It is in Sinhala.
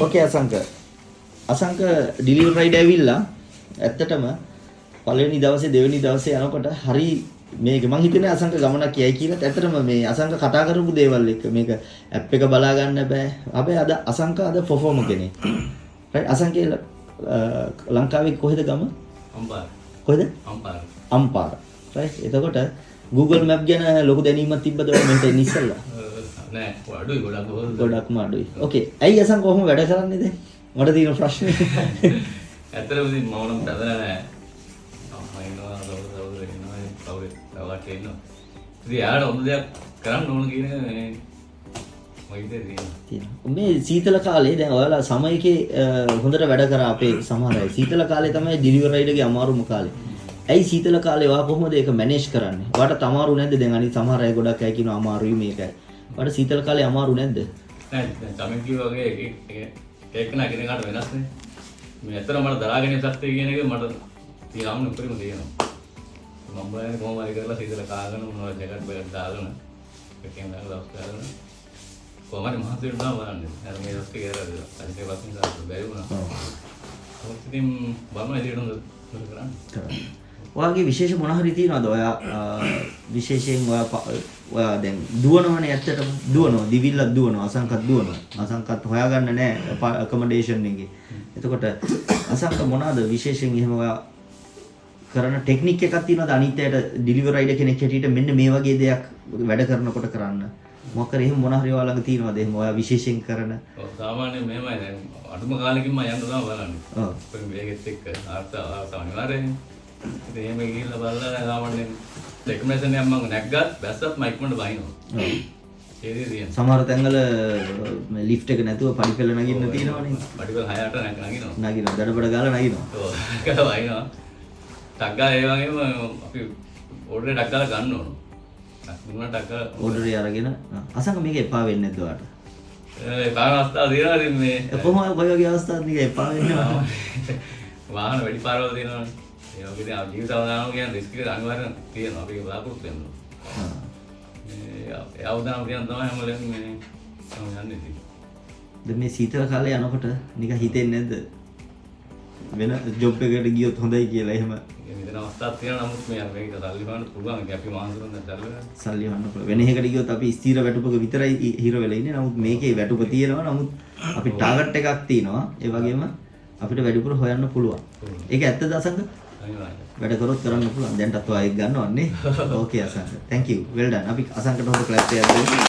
ඕකේ අසංක ඩිලිවරි රයිඩ් ඇවිල්ලා ඇත්තටම පළවෙනි දවසේ දෙවෙනි දවසේ යනකොට හරි මේක මං හිතන්නේ අසංක ගමනක් යයි කියලා. ඇත්තටම මේ අසංක කතා කරපු දේවල් එක්ක මේක ඇප් එක බලා ගන්න බෑ. හැබැයි අද අසංක පර්ෆෝමර් කෙනෙක්. රයිට් අසංකේ ලංකාවේ කොහෙද ගම? අම්පාර. කොහෙද? අම්පාර. අම්පාර. රයිට් එතකොට Google Map ගැන ලොකු දැනීමක් තිබ්බද ඔය මෙන්ට එන්න ඉස්සෙල්ලා? නෑ අඩුයි ගොඩක්ම අඩුයි. ඕකේ. ඇයි අසංක කොහොම වැඩ කරන්නේ දැන්? මට තියෙන ප්‍රශ්නේ. ඇත්තටම ඉතින් මම නම් බැලලා නෑ. අම්මා ඉන්නවා දවස් ඉන්නවා කවුරුත් තවත් ඉන්නවා. ඉතින් යාළුවා හොඳ දෙයක් කරන්න ඕන කියන එක මම තියෙනවා. මේ සීතල කාලේ දැන් ඔයාලා සමයකේ හොඳට වැඩ කරා අපේ සමහර අය. සීතල කාලේ තමයි ඩිලිවරි රයිඩර්ගේ අමාරුම කාලේ. ඇයි සීතල කාලේ ඔයා කොහොමද ඒක මැනේජ් කරන්නේ? ඔයාට අමාරු නැද්ද? දැන් අනිත් සමහර අය ගොඩක් අය කියනවා අමාරුයි මේකයි. ඔයාට සීතල කාලේ අමාරු නැද්ද? නෑ දැන් තමයි කිව්වා වගේ ඒක නා කෙනෙකුට වෙනස් නේ. මේ ඇත්තටම මට දරාගෙන සත්‍ය කියන එක මට තියෙනවම උපරිම තියෙනවා. මම බලන්නේ කොහොම හරි කරලා සීතල කාගෙන මොනවද ජැකට් බෙල්ට් දාගෙන එකෙන් දාලා දවස් ගාලා කොහොම හරි මහන්සි වෙනවා බලන්න. අර මේ දවස් ටික කරලා අනිත් ඒවා නිසා බැරි වුණා. ඔව්. ඉතින් බලමු එදිරට හොඳ කරන්නේ. ඔයාගේ විශේෂ මොන හරි තියනවද? ඔයා විශේෂයෙන් ඔයා දැන් දුවනවනේ ඇත්තටම දුවනවා. දිවිල්ලක් දුවනවා. අසංකත් දුවනවා. අසංකත් හොයාගන්න නෑ ඇකොමඩේෂන් එකේ. එතකොට අසංක මොනවාද විශේෂයෙන් එහෙම ඔයා කරන ටෙක්නික් එකක් තියෙනවද අනිත් අයට ඩිලිවරි රයිඩර් කෙනෙක් හැටියට මෙන්න මේ වගේ දෙයක් වැඩ කරනකොට කරන්න? මොකක් හරි එහෙම මොන හරි ඔයා ළඟ තියෙනවද එහෙම ඔයා විශේෂයෙන් කරන? ඔව් සාමාන්‍යයෙන් මෙහෙමයි දැන් අඩුම කාලෙකින් මම යන්න තමයි බලන්නේ. ඔව්. කොහොම මේකෙත් එක්ක ආර්ථ අනිවාර්යයෙන්. ඉතින් එහෙම ගිහිල්ලා බලලා සාමාන්‍යයෙන් රෙකමෙන්ඩේෂන් එකක් මම නැග්ගත් බැස්සත් මම ඉක්මනට බහිනවා. ඔව්. ඒ දේ තියෙනවා. සමහර තැන්වල මේ ලිෆ්ට් එක නැතුව පඩි පෙළ නගින්න තියෙනවනේ. පඩි පෙළ 6-8 නගිනවා. නගිනවා. දඩබඩ ගාලා නගිනවා. ඔව්. ඒක වයින්නවා. ටග්ගා ඒ වගේම අපි ඕඩර් එකක් දාලා ගන්න ඕන. දුන්නා ටග්ගා ඕඩර් එක අරගෙන අසංක මේක එපා වෙන්නේ නැද්ද ඔයාලට? ඒ පාන අවස්ථාව තියෙනවා ඉතින් මේ කොහොම ඔය වගේ අවස්ථාවක් නික එපා වෙන්නේ වාහන වැඩි පාරවල් තියෙනවනේ. ඒ වගේ දේ ජීවිත අවදානම කියන රිස්ක් එක අනිවාර්යෙන් තියෙනවා. අපි බලාපොරොත්තු වෙන්න ඕන. ඒ අවදානම කියන තමයි හැමලෙම මේ යන්නේ ඉතින්. දැන් මේ සීතල කාලේ යනකොට නිකන් හිතෙන්නේ නැද්ද? වෙන ජොබ් එකකට ගියොත් හොඳයි කියලා එහෙම. මෙතන අවස්ථාවක් තියෙනවා. නමුත් මේ අර මේක සල්ලි හොයන්න පුළුවන්. ඒක අපි මානසිකව දැල්ලා සල්ලි හොයන්න පුළුවන්. වෙන එකකට ගියොත් අපි ස්ථිර වැටුපක විතරයි හිර වෙලා ඉන්නේ. නමුත් මේකේ වැටුප තියෙනවා. නමුත් අපි ටාගට් එකක් තියෙනවා. ඒ වගේම අපිට වැඩිපුර හොයන්න පුළුවන්. ඒක ඇත්තද අසංක? වැඩ කරොත් කරන්න පුළුවන්. දැන්ටත් ඔයා ඒක ගන්නවන්නේ. ඕකේ Asanka. thank you. well done. අපි අසංකට හොඳ ක්ලැප් එකක් දෙමු.